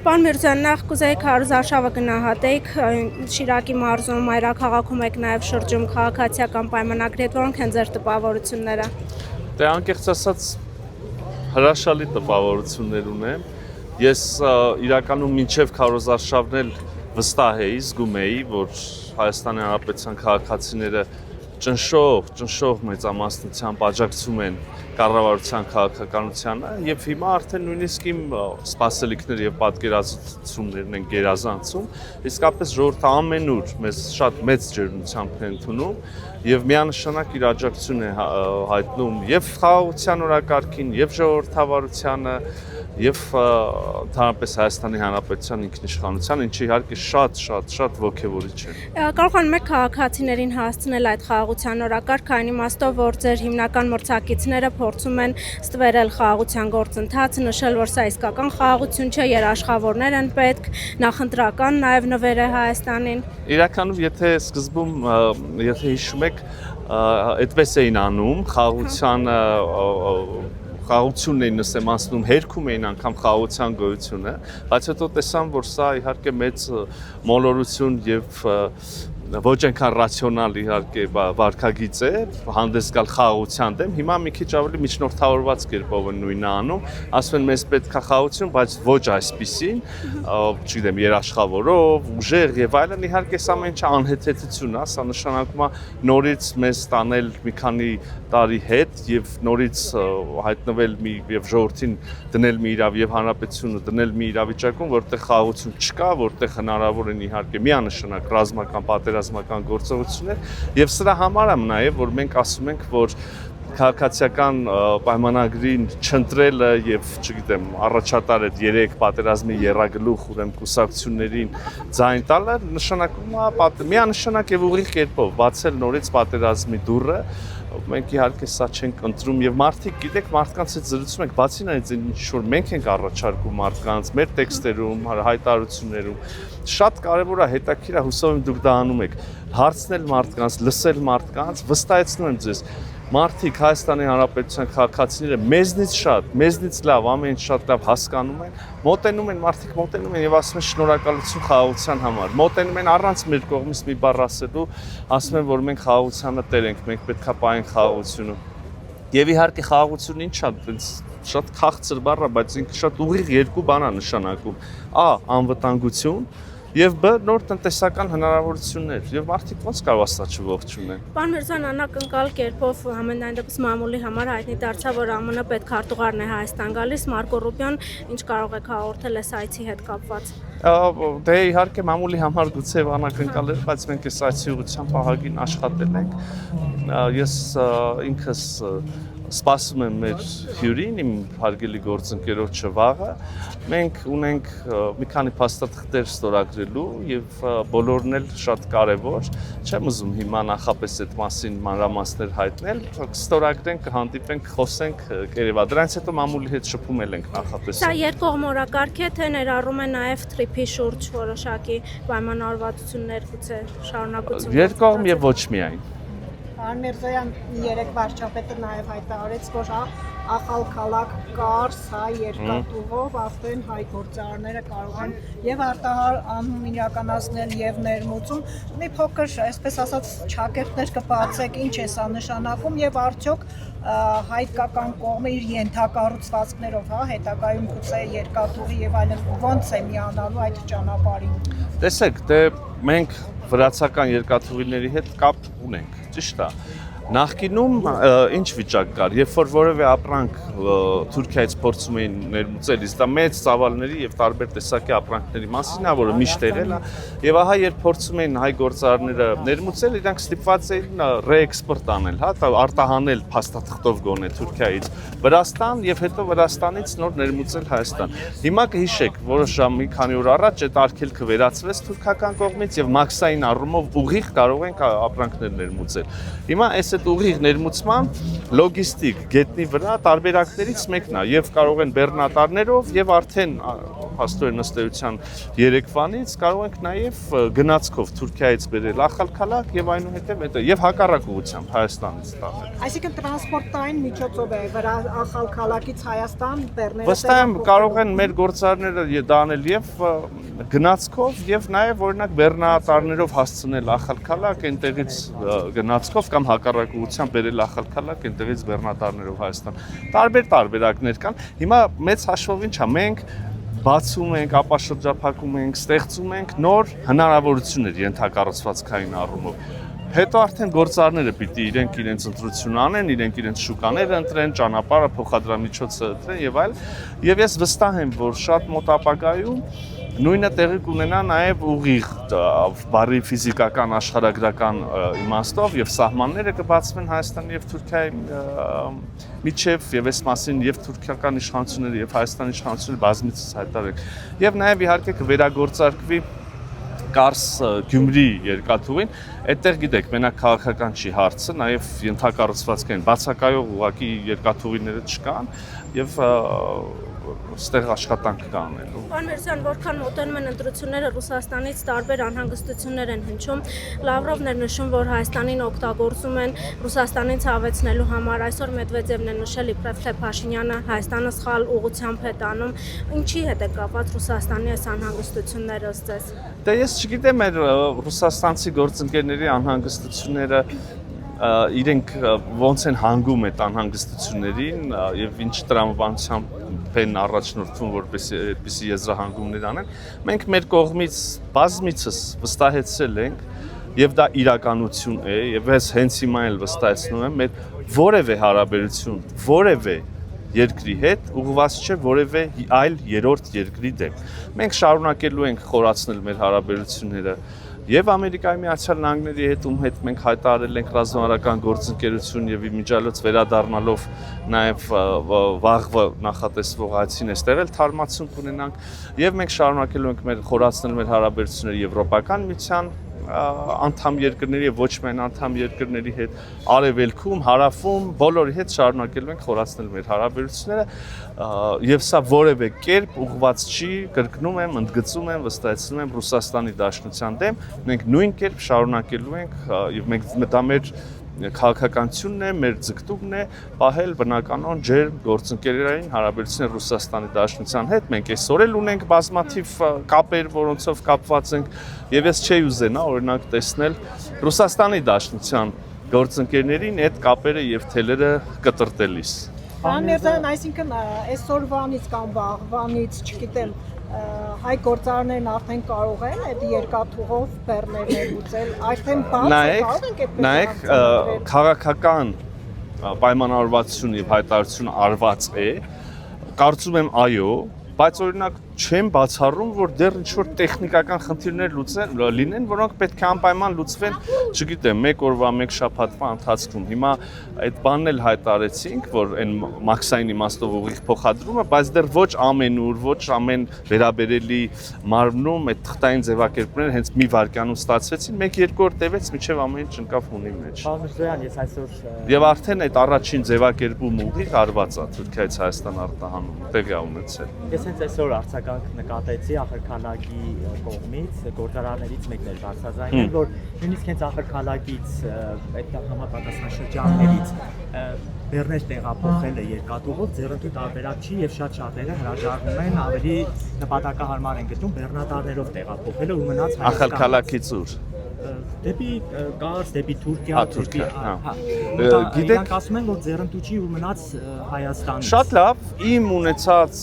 Պարոն Միրզյան, նախ կուզեի քարոզարշավը գնահատեիք Շիրակի մարզում, մայրաքաղաքում եք նաև շրջում քաղաքացիական պայմանագրի հետ, որոնք են ձեր տպավորությունները։ Դե անկեղծ ասած հրաշալի տպավորություններ ունեմ։ Ես իրականում մինչև քարոզարշավն էլ վստահ էի, զգում էի, որ Հայաստանի Հանրապետության քաղաքացիները ճնշող մեծամասնությամբ աջակցում են կառավարության քաղաքականությանը եւ հիմա արդեն նույնիսկ իմ սպասելիքներ եւ պատկերացումներն են գերազանցում, իսկապես ժողովուրդը ամենուր մեզ շատ մեծ ջերմությամբ է ընդունում եւ միանշանակ իր աջակցությունն է հայտնում եւ խաղաղության օրակարգին եւ ժողովրդավարությանը եւ ընդհանրապես Հայաստանի Հանրապետության ինքնիշխանության, ինչը իհարկե շատ ոգևորիչ է։ Կարող են մեկ քաղաքացիներին հասցնել այդ խաղաղության օրակարգը այն իմաստով, որ ձեր հիմնական մրցակիցները փորձում են ստվերել խաղաղության գործընթացը, նշել, որ սա իսկական խաղաղություն չէ, երաշխավորներ են պետք, նախընտրական նաև նվեր է Հայաստանին։ Իրականում եթե սկզբում, եթե հիշում եք, այդպես էին անում, խաղաղությունն էին նսեմացնում, հերքում էին անգամ խաղաղության գոյությունը, բայց հետո տեսան, որ սա իհարկե մեծ մոլորություն եւ ոչ այնքան ռացիոնալ իհարկե վարքագիծ է, հանդես գալ խաղաղության դեմ, հիմա մի քիչ ավելի միջնորդավորված կերպով են նույնը անում, ասում են մեզ պետք է խաղաղություն, բայց ոչ այսպիսին, չգիտեմ, երաշխավորով, ուժեղ եւ այլն, իհարկե սա մենչ անհեթեթություն է, սա նշանակում է նորից մեզ տանել մի քանի տարի հետ եւ նորից հայտնվել եւ ժողովրդին դնել մի իրավ եւ հանրապետությունը դնել մի իրավիճակում, որտեղ խաղաղություն չկա, որտեղ հնարավոր են իհարկե միանշանակ ռազմական պատերազմական գործողություններ եւ սրա համար եմ նաեւ որ մենք ասում ենք որ քաղաքացիական պայմանագրին չընտրելը եւ չգիտեմ առաջատար այդ 3 պատերազմի երագլուխ ուրեմն կուսակցություններին ձայն տալը նշանակում է միանշանակ եւ ուղիղ կերպով բացել նորից պատերազմի դուռը մենք իհարկե սա չենք ընտրում եւ մարդիկ գիտեք մարդկանց հետ զրուցում ենք բացի նայից ինչ որ մենք ենք առաջարկում մարդկանց մեր տեքստերում հայտարարություններում շատ կարեւոր է հետաքրքիր է հուսով եմ դուք դա անում եք հարցնել մարդկանց լսել մարդկանց վստահեցնում եմ ձեզ մարդիկ Հայաստանի Հանրապետության քաղաքացիները մեզնից լավ ամեն ինչ շատ լավ հասկանում են մոտենում են մարդիկ մոտենում են եւ ասում են շնորհակալություն խաղաղության համար մոտենում են առանց մեր կողմից մի բառ ասելու ասում են որ մենք խաղաղությանը տեր ենք մենք պետքա պահենք խաղաղությունը եւ իհարկե խաղաղությունը ինչ է շատ քաղցր բառ է բայց ինքը շատ ուղիղ երկու բան է նշանակում a անվտանգություն Եվ բ նոր տնտեսական հնարավորություններ եւ մարդիկ ոնց կարող ասա չողջունեն։ Պարոն Միրզյան, անակնկալ կերպով ամենայն դեպս մամուլի համար հայտնի դարձավ, որ ԱՄՆ պետքարտուղարն է Հայաստան գալիս, Մարկո Ռուբիոն ինչ կարող եք հաղորդել այս այցի հետ կապված։ Դե իհարկե մամուլի համար գուցե անակնկալ էր, բայց մենք այս այցի ուղղությամբ ահագին աշխատել ենք։ Ես ինքս սպասում եմ մեր հյուրին, իմ հարգելի գործընկերոջը վաղը, մենք ունենք մի քանի փաստաթղթեր ստորագրելու եւ բոլորն էլ շատ կարեւոր, չեմ ուզում հիմա նախապես այդ մասին մանրամասներ հայտնել, ստորագրենք, կհանդիպենք, խոսենք կերևա, դրանից հետո մամուլի հետ շփումել ենք նախապես։ Սա երկկողմ օրակարգ է, թե ներառում է նաեւ թրիփի շուրջ որոշակի պայմանավորվածություններ գուցե շարունակություն։ Երկկողմ եւ ոչ միայն։ Պարոն Միրզոյան, երեք վարչապետը նաև հայտարարեց, որ ախալ քալակ կարս հայ երկաթուղով արդեն հայ գործարարները կարող են եւ արտահանում իրականացնել եւ ներմուծում։ Մի փոքր, այսպես ասած, չակերտներ կբացեք, ինչ է սա նշանակում եւ արդյոք հայկական կողմը իր ենթակառուցվածքներով, հետագայում գուցե երկաթուղի եւ այլն ոնց է միանալու այդ ճանապարհին։ Տեսեք, դե մենք վրացական երկաթուղիների հետ կապ ունենք, ճիշտ է։ Նախկինում ինչ վիճակ կար, երբ որ որևէ ապրանք Թուրքիայից փորձում էին ներմուծել, իսկ դա մեծ ծավալների եւ տարբեր տեսակի ապրանքների մասին է, որը միշտ եղել է, եւ ահա երբ փորձում էին հայ գործարարները ներմուծել, իրանք ստիպված էին ռեէքսպորտ անել, հա, արտահանել փաստաթղթով գոնե Թուրքիայից Վրաստան եւ հետո Վրաստանից նոր ներմուծել Հայաստան։ Հիմա կհիշեք, որոշ ժամ մի քանի օր առաջ այդ արգելքը վերացվեց թուրքական կողմից եւ մաքսային առումով ուղիղ կարող են ապրանքներ ներմուծել։ Հիմա այդ ուղիղ ներմուծման լոգիստիկ գետնի վրա տարբերակներից մեկն է եւ կարող են բեռնատարներով եւ արդեն փաստորեն ըստ էության երեկվանից կարող ենք նաև գնացքով Թուրքիայից բերել Ախալքալակ եւ այնուհետեւ հետո եւ հակառակ ուղղությամբ Հայաստանից տանել։ Այսինքն տրանսպորտային միջոցով է վրա Ախալքալակից Հայաստան բեռները։ Վստահ եմ կարող են մեր գործարները դա անել եւ գնացքով եւ նաեւ օրինակ բեռնատարներով հասցնել Ախալքալակ, այնտեղից գնացքով կամ հակառակ ուղղությամբ բերել Ախալքալակ, այնտեղից բեռնատարներով Հայաստան։ Տարբեր տարբերակներ կան։ Հիմա մեծ հաշվով ինչ է, մենք բացում ենք, ապաշրջափակում ենք, ստեղծում ենք նոր հնարավորություններ ենթակառուցվածքային առումով։ Հետո արդեն գործարները պիտի իրենց ընտրություն անեն, իրենց շուկաները ընտրեն, ճանապարհը, փոխադրամիջոցը ընտրեն եւ այլ։ Եվ ես վստահ եմ, որ շատ մոտ ապագայում նույնը տեղի կունենա նաև ուղիղ բարի ֆիզիկական աշխարհագրական իմաստով եւ սահմանները կբացվեն Հայաստանի եւ Թուրքիայի միջև եւ այս մասին եւ թուրքական իշխանությունները եւ Հայաստանի իշխանությունները բազմիցս հայտարարել եւ նաև իհարկե կվերագործարկվի Կարս Գյումրի երկաթուղին, այդտեղ գիտեք, մենակ քաղաքական չի հարցը, նաև ենթակառուցվածքային բացակայող ուղղակի երկաթուղիները չկան եւ ստեղ աշխատանք կա անելու։ Պարոն Միրզյան, որքան մոտենում են ընտրությունները Ռուսաստանից տարբեր անհանգստություններ են հնչում։ Լավրովն էր նշում, որ Հայաստանին օգտագործում են Ռուսաստանին ցավեցնելու համար։ Այսօր Մեդվեդևն է նշել իբրև թե Փաշինյանը Հայաստանը սխալ ուղղությամբ է տանում։ Ինչի հետ է կապված Ռուսաստանի այս անհանգստությունները ըստ ձեզ։ Դե ես չգիտեմ, մեր ռուսաստանցի գործընկերների անհանգստությունները իրենք ոնց են հանգում այդ անհանգստություններին եւ ինչ տրամաբանությամբ են առաջնորդվում, որպեսզի այդպիսի եզրահանգումներ անեն։ Մենք մեր կողմից բազմիցս վստահեցրել ենք եւ դա իրականություն է եւ ես հենց հիմա էլ վստահեցնում եմ, մեր որևէ հարաբերություն, որևէ երկրի հետ ուղղված չէ որևէ այլ երրորդ երկրի դեմ։ Մենք շարունակելու ենք խորացնել մեր հարաբերությունները եւ Ամերիկայի Միացյալ Նահանգների հետ, ում հետ մենք հայտարարել ենք ռազմավարական գործընկերություն եւ իմիջիալոց վերադառնալով նաեւ վաղվա նախատեսվող այցին այստեղ էլ թարմացում կունենանք եւ մենք շարունակելու ենք մեր խորացնել մեր հարաբերությունները Եվրոպական միության անդամ երկրների եւ ոչ միայն անդամ երկրների հետ արևելքում, հարավում, բոլորի հետ շարունակելու ենք խորացնել մեր հարաբերությունները եւ սա որևէ կերպ ուղղված չի, կրկնում եմ, ընդգծում եմ, վստահեցնում եմ Ռուսաստանի Դաշնության դեմ, մենք նույն կերպ շարունակելու ենք եւ մենք դա մեր քաղաքականությունն է, մեր ձգտումն է պահել բնականon ջերմ գործընկերային հարաբերություններ Ռուսաստանի Դաշնության հետ։ Մենք այսօր էլ ունենք բազմաթիվ կապեր, որոնցով կապված ենք եւ ես չէի ուզենա օրինակ տեսնել Ռուսաստանի Դաշնության գործընկերներին այդ կապերը եւ թելերը կտրտելիս։ Պարոն Միրզյան, այսինքն այսօրվանից կամ վաղվանից, չգիտեմ, հայ գործարարներն արդեն կարող են այդ երկաթուղով բեռներ լուծել, արդեն բաց է, կարող ենք այդպես։ Նայեք, քաղաքական պայմանավորվածություն եւ հայտարարություն արված է, կարծում եմ այո, բայց օրինակ չեմ բացառում, որ դեռ ինչ-որ տեխնիկական խնդիրներ լինեն, որոնք պետք է անպայման լուծվեն, չգիտեմ, մեկ օրվա, մեկ շաբաթվա ընթացքում։ Հիմա այդ բանն էլ հայտարարեցինք, որ այն մաքսային իմաստով ուղիղ փոխադրումը, բայց դեռ ոչ ամենուր, ոչ ամեն վերաբերելի մարմնում այդ թղթային ձևակերպումները հենց մի վայրկյանում ստացվեցին, 1-2 օր տևեց, մինչև ամեն ինչ ընկավ հունի մեջ։ Պարոն Միրզյան, ես այսօր Եվ արդեն այդ առաջին ձևակերպումը ուղիղ արված է Թուրքիայից Հայաստան արտահանում, տեղի է ունեցել։ Ես հենց այսօր արձագանք նկատեցի Ախալքալակի կողմից, գործարարներից մեկն էր բարձրաձայնել, որ նույնիսկ հենց Ախալքալակից այդ համապատասխան շրջաններից բեռներ տեղափոխելը երկաթուղով ձեռնտու տարբերակ չի եւ շատ շատերը հրաժարվում են, ավելի նպատակահարմար են գտնում բեռնատարներով տեղափոխելը ու մնաց Ախալքալակից ուր դեպի Կարս, դեպի Թուրքիա, Գիտեք, իրանք ասում են, որ ձեռնտու չի ու մնաց Հայաստանից։ Շատ լավ, իմ ունեցած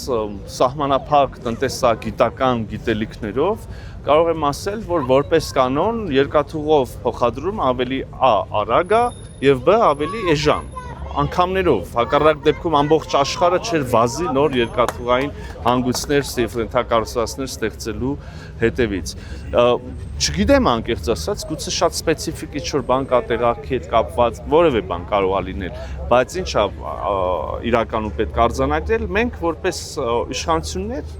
սահմանափակ տնտեսագիտական գիտելիքներով կարող եմ ասել, որ որպես կանոն երկաթուղով փոխադրում ավելի արագ է եւ բ ավելի էժան։ Անգամներով, հակառակ դեպքում ամբողջ աշխարհը չէր վազի նոր երկաթուղային հանգույցներ եւ ենթակառուցվածքներ ստեղծելու հետևից։ Չգիտեմ անկեղծ ասած, գուցե շատ սպეციფიկ ինչ-որ բան կա տեղանքի հետ կապված, որևէ բան կարող է լինել, բայց ինչա իրականում պետք է արձանագրել, մենք որպես իշխանություններ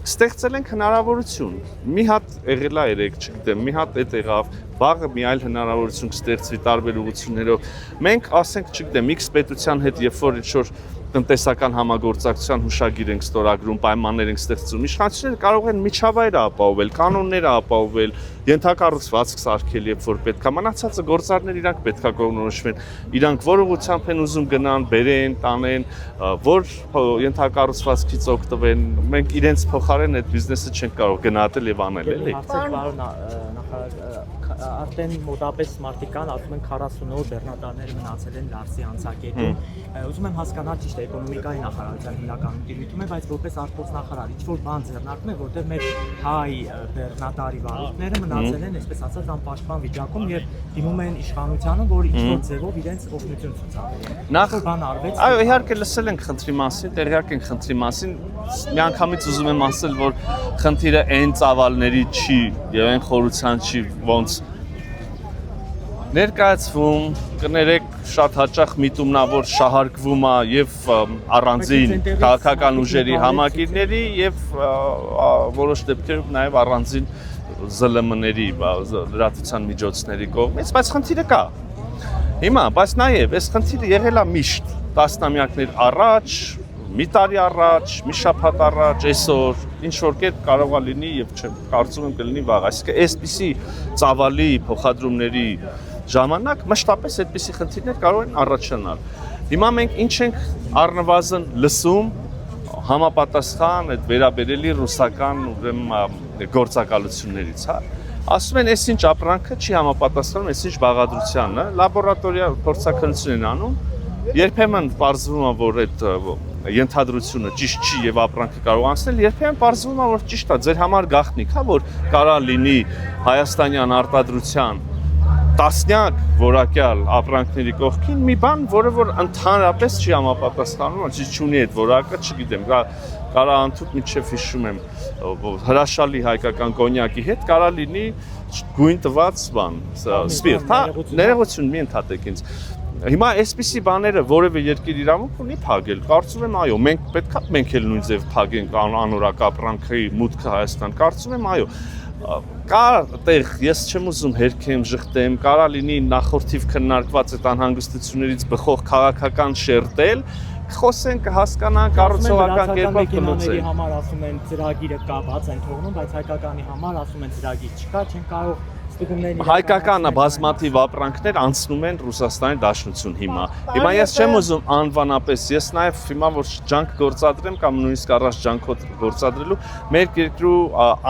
ստեղծել ենք հնարավորություն։ Մի հատ եղել է երեք, չգիտեմ, մի հատ էդ եղավ, վաղը մի այլ հնարավորություն կստեղծվի տարբեր ուղղություններով։ Մենք ասենք, չգիտեմ, X պետության հետ երբ որ ինչ-որ տնտեսական համագործակցության հուշագիր ենք ստորագրում, պայմաններ ենք ստեղծում։ Իշխանությունները կարող են միջավայրը ապահովել, կանոնները ապահովել, ենթակառուցվածք սարքել, երբ որ պետք է։ Մնացածը գործարներ իրանք պետք է կողմնորոշվեն։ Իրանք որ ուղղությամբ են ուզում գնան, բերեն, տանեն, որ ենթակառուցվածքից օգտվեն։ Մենք իրենց փոխարեն այդ բիզնեսը չենք կարող գնահատել եւ անել, էլի։ Արդեն մոտապես մարդիկ կան, ասում են 40 օր բեռնատարներ մնացել են Լարսի անցակետում։ Ուզում եմ հասկանալ ճիշտ է էկոնոմիկայի նախարարության հիմնական դիրքերում է, բայց որպես արտգործնախարար ինչ-որ բան ձեռնարկում է, որտեղ մեր հայ բեռնատարի վարորդները մնացել են, այսպես ասած, անպաշտպան վիճակում եւ դիմում են իշխանությանը, որ ինչ-որ ձևով իրենց օգնություն ցուցաբերեն։ Նախ բան արվեց։ Այո, իհարկե լսել ենք խնդրի մասին, տեղյակ ենք խնդրի մասին։ Միանգամից ուզում եմ ասել, որ խնդիրը այն ծավալների չի եւ այն խորության չի, ոնց ներկայացվում, կներեք շատ հաճախ միտումնավոր շահարկվում է եւ առանձին քաղաքական ուժերի համակիրների եւ որոշ դեպքերում նաեւ առանձին ԶԼՄ-ների, լրատվության միջոցների կողմից, բայց խնդիրը կա։ Հիմա, բայց նաեւ այս խնդիրը եղել է միշտ տասնամյակներ առաջ, մի տարի առաջ, մի շաբաթ առաջ, այսօր ինչ որ կերպ կարող է լինի եւ կարծում եմ կլինի վաղ, այսինքն այսպիսի ծավալի փոխադրումների ժամանակ մշտապես այդպիսի խնդիրներ կարող են առաջանալ։ Հիմա մենք ինչ ենք առնվազն լսում համապատասխան այդ վերաբերելի ռուսական ուրեմն գործակալություններից, հա։ Ասում են, այսինչ ապրանքը չի համապատասխանում այսինչ բաղադրությանը, լաբորատորիա փորձաքննություն են անում, երբեմն պարզվում է, որ այդ ենթադրությունը ճիշտ չի եւ ապրանքը կարող անցնել, երբեմն պարզվում է, որ ճիշտ է, ձեր համար գաղտնիք, հա, որ կարա լինի հայաստանյան արտադրության տասնյակ որակյալ ապրանքների կողքին մի բան, որը որ ընդհանրապես չի համապատասխանում, չունի այդ որակը, չգիտեմ, կարա անթուք միջև հիշում եմ հրաշալի հայկական կոնյակի հետ կարա լինի գույն տված բան, սպիրտ, հա, ներողություն մի ընդհատեք ինձ։ Հիմա այսպիսի բաները որևէ երկիր իրավունք ունի փակել, կարծում եմ այո, մենք պետք է մենք էլ նույն ձև փակենք անորակ ապրանքի մուտքը Հայաստան, կարծում եմ այո։ Կա տեղ, ես չեմ ուզում հերքեմ, ժխտեմ, կարա լինի նախորդիվ քննարկված այդ անհանգստություններից բխող քաղաքական շերտել, խոսենք, հասկանանք, կառուցողական կերպով կլուծենք։ Համար ասում են ծրագիրը կա, բաց են թողնում, բայց հայկականի համար ասում են ծրագիր չկա, չեն կարող Հայկականը բազմաթիվ ապրանքներ անցնում են Ռուսաստանի Դաշնություն հիմա։ Հիմա ես չեմ ուզում անվանապես, ես նաև հիմա որ ջանք գործադրեմ կամ նույնիսկ առաջ ջանք գործադրելու, մեր երկրու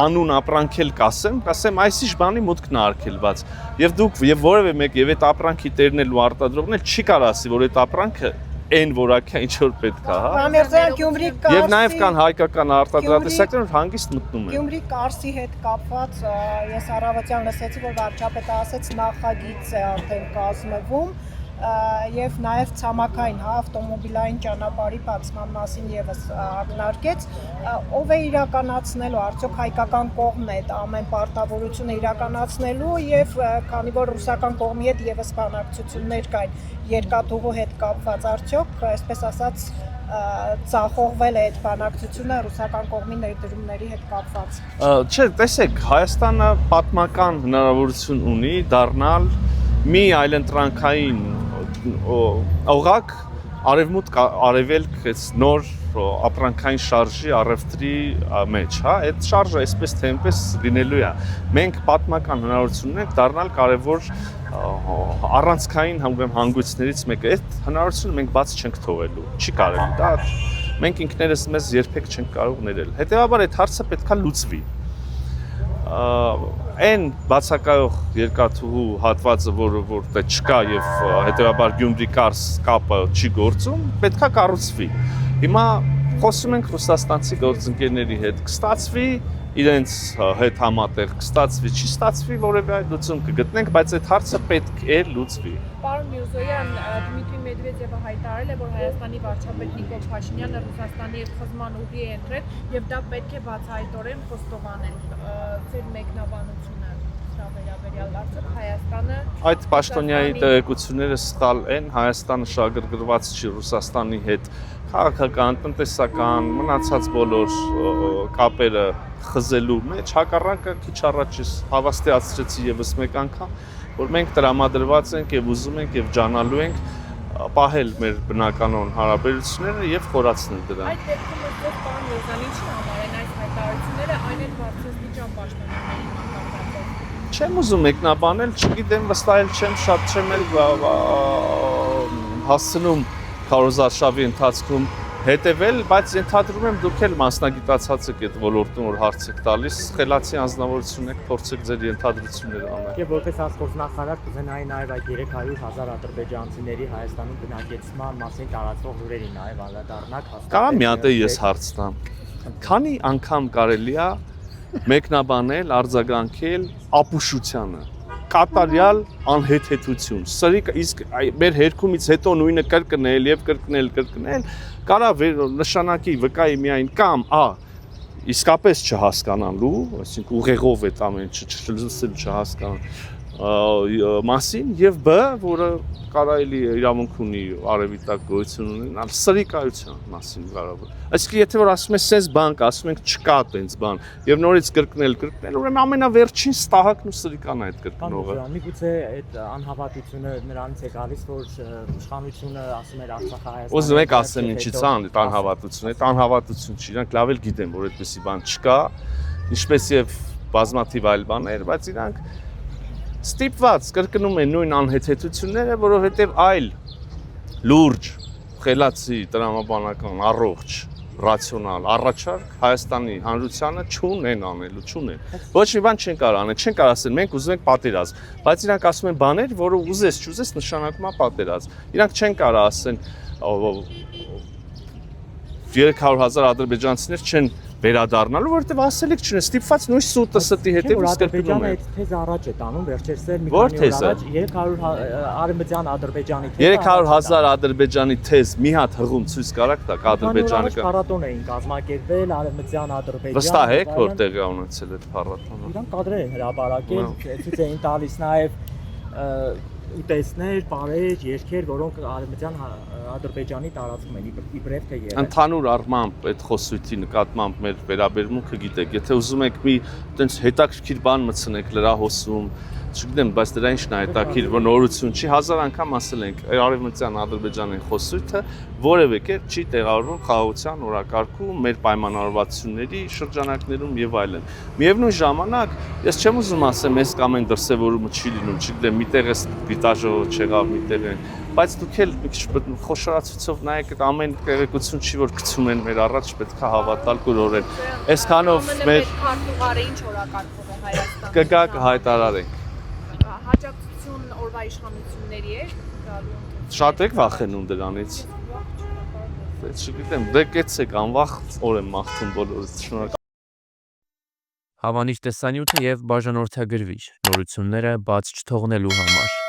անուն ապրանք էլ կասեմ, այսիշ բանի մուտքն է արգելված։ Եվ դուք եւ որևէ մեկ եւ այդ ապրանքի տերնել ու արտադրողն էլ չի կարող ասի, որ այդ ապրանքը այն որակը ինչ որ պետք է, հա։ Համերձյան Գյումրի Կարսի եւ նաեւ կան հայկական արտադրատեսակներ, որ հանգիստ մտնում են։ Գյումրի Կարսի հետ կապված ես առավոտյան լսեցի, որ վարչապետը ասեց նախագիծ է արդեն կազմվում եւ նաեւ ցամաքային ավտոմոբիլային ճանապարհի բացման մասին եւս ակնարկեց, ով է իրականացնելու, արդյոք հայկական կողմն է այդ ամեն պարտավորությունը իրականացնելու եւ քանի որ ռուսական կողմի հետ եւս բանակցություններ կային երկաթուղու հետ կապված, արդյոք այսպես ասած ծախողվել է այդ բանակցությունը ռուսական կողմի ներդրումների հետ կապված։ Չէ, տեսեք, Հայաստանը պատմական հնարավորություն ունի դառնալ մի այլընտրանքային օղակ արևմուտք արևելք այս նոր ապրանքային շարժի առևտրի մեջ, հա, այդ շարժը այսպես թե այնպես լինելու է։ Մենք պատմական հնարավորություն ունենք դառնալ կարևոր առանցքային հանգույցներից մեկը, այդ հնարավորությունը մենք բաց չենք թողելու, չի կարելի, դա մենք ինքներս մեզ երբեք չենք կարող ներել։ Հետևաբար այդ հարցը պետքա լուծվի։ Այն բացակայող երկաթուղու հատվածը, որը չկա եւ հետեւաբար Գյումրի Կարս կապը չի գործում, պետքա կառուցվի։ Հիմա խոսում ենք ռուսաստանցի գործընկերների հետ, կստացվի իրենց հետ համատեղ, կստացվի, չի ստացվի, որևէ այլ լուծում կգտնենք, բայց այդ հարցը պետք է լուծվի։ Պարոն Միրզոյան, Դմիտրի Մեդվեդևը հայտարարել է, որ Հայաստանի վարչապետ Նիկոլ Փաշինյանը Ռուսաստանի հետ խզման ուղի է ընտրել եւ դա պետք է բացահայտորեն խոստովանել։ Ձեր մեկնաբանությունը սրա վերաբերյալ արդյոք Հայաստանը այդ պաշտոնյայի տեղեկությունները սխալ են, Հայաստանը շահագրգռված չի Ռուսաստանի հետ քաղաքական, տնտեսական, մնացած բոլոր կապերը խզելու մեջ, հակառակը քիչ առաջ հավաստիացրեցի եւս մեկ անգամ, որ մենք տրամադրված ենք եւ ուզում ենք եւ ջանալու ենք պահել մեր բնականոն հարաբերությունները եւ խորացնել դրանք։ Այդ դեպքում ըստ պարոն Լոզան ինչի համար են այս հայտարարությունները այն էլ բարձրաստիճան պաշտոնյաների մակարդակով։ Չեմ ուզում մեկնաբանել, չգիտեմ, վստահ չեմ, շատ չեմ էլ հասցնում քարոզարշավի ընթացքում հետևել, բայց ենթադրում եմ դուք էլ մասնագիտացած եք այդ ոլորտում որ հարց եք տալիս, խելացի անձնավորություն եք, փորձեք ձեր ենթադրությունները անել։ Եվ որպես ասկորձնախարար կուզենայի նաև այդ 300,000 ադրբեջանցիների Հայաստանում բնակեցման մասին տարածվող լուրերի նաև անդրադառնալ հաստատել։ Կարա մի հատ ես հարց տամ։ Քանի անգամ կարելի է մեկնաբանել, արձագանքել ապուշությանը, կատարյալ անհեթեթություն։ Սրիկ իսկ մեր հերքումից հետո նույնը կրկնել եւ կրկնել, կարա նշանակի վկայի միայն կամ իսկապես չհասկանալու, այսինքն ուղեղով այդ ամեն չլսել չհասկանալ մասին եւ բ, որը կարելի իրավունք ունի արևի տակ գոյություն ունենալ սրիկայության մասին կարևոր։ Այսինքն եթե որ ասում ես sense բանկ, ասում ենք չկա տենց բան եւ նորից կրկնել, ուրեմն ամենավերջին ստահակն ու սրիկան է այդ կրկնողը։ Միգուցե այդ անհավատությունը նրանից է գալիս, որ իշխանությունը ասում էր Արցախը Հայաստանը։ Ուզում եք ասեմ ինչից է այդ անհավատությունը, այդ անհավատություն չի, իրանք լավ էլ գիտեն, որ այդպեսի բան չկա, ինչպես եւ բազմաթիվ այլ բաներ, բայց իրանք ստիպված կրկնում են նույն անհեթեթությունները, որովհետև այլ լուրջ, խելացի, տրամաբանական, առողջ, ռացիոնալ առաջարկ Հայաստանի հանրությանը չունեն անելու, չունեն։ Ոչ մի բան չեն կարող անել, չեն կարող ասել մենք ուզում ենք պատերազմ, բայց իրանք ասում են բաներ, որը ուզես, չուզես նշանակում է պատերազմ։ Իրանք չեն կարող ասեն 300,000 ադրբեջանցիներ չեն վերադառնալու, որովհետև ասել եք չունեն, ստիպված նույն սուտը ստի հետև Ադրբեջանը այդ թեզը առաջ է տանում, վերջերս էլ մի քանի օր առաջ 300 արևմտյան Ադրբեջանի թեզը 300,000 ադրբեջանի թեզ մի հատ հղում ցույց կարաք տակ Ադրբեջանը փառատոն էին կազմակերպել արևմտյան Ադրբեջան։ Վստահ եք որ տեղի է ունեցել այդ փառատոնը։ Իրանք կադրեր են հրապարակել, ցույց էին տալիս նաև ուտեսներ, բարեր, երգեր, որոնք արևմտյան Ադրբեջանի տարածքում են իբրև թե եղել։ Ընդհանուր առմամբ այդ խոսույթի նկատմամբ մեր վերաբերմունքը գիտեք, եթե ուզում եք մի այտենց հետաքրքիր բան մտցնեք լրահոսում, չգիտեմ, բայց դրա ինչն է հետաքրքիր, որ նորություն չի, 1000 անգամ ասել ենք, արևմտյան Ադրբեջանի խոսույթը որևէ կերպ չի տեղավորվում խաղաղության օրակարգում, մեր պայմանավորվածությունների շրջանակներում եւ այլն։ Միևնույն ժամանակ, ես չեմ ուզում ասեմ, այս կամ այն դրսևորումը չի լինում, չգիտեմ, միտեղ է վիտաժը չեղավ, միտեղ է, բայց դուք էլ մի քիչ խոշորացուցով նայեք, այդ ամեն տեղեկություն չի որ գցում են մեր առաջ, պետք է հավատալ կուրորեն։ Այսքանով մեր քարտուղարը ինչ օրակարգով է Հայաստանում։ կգա կհայտարարենք։ Հաջողություն օրվա իշխանությունների է գալու։ Շատ եք վախենում դրանից։ Չգիտեմ, դե կեցեք անվախ օր եմ մաղթում բոլորս, շնորհակալ։ Հավանիչ տեսանյութը եւ բաժանորդագրվիչ նորությունները բաց չթողնելու համար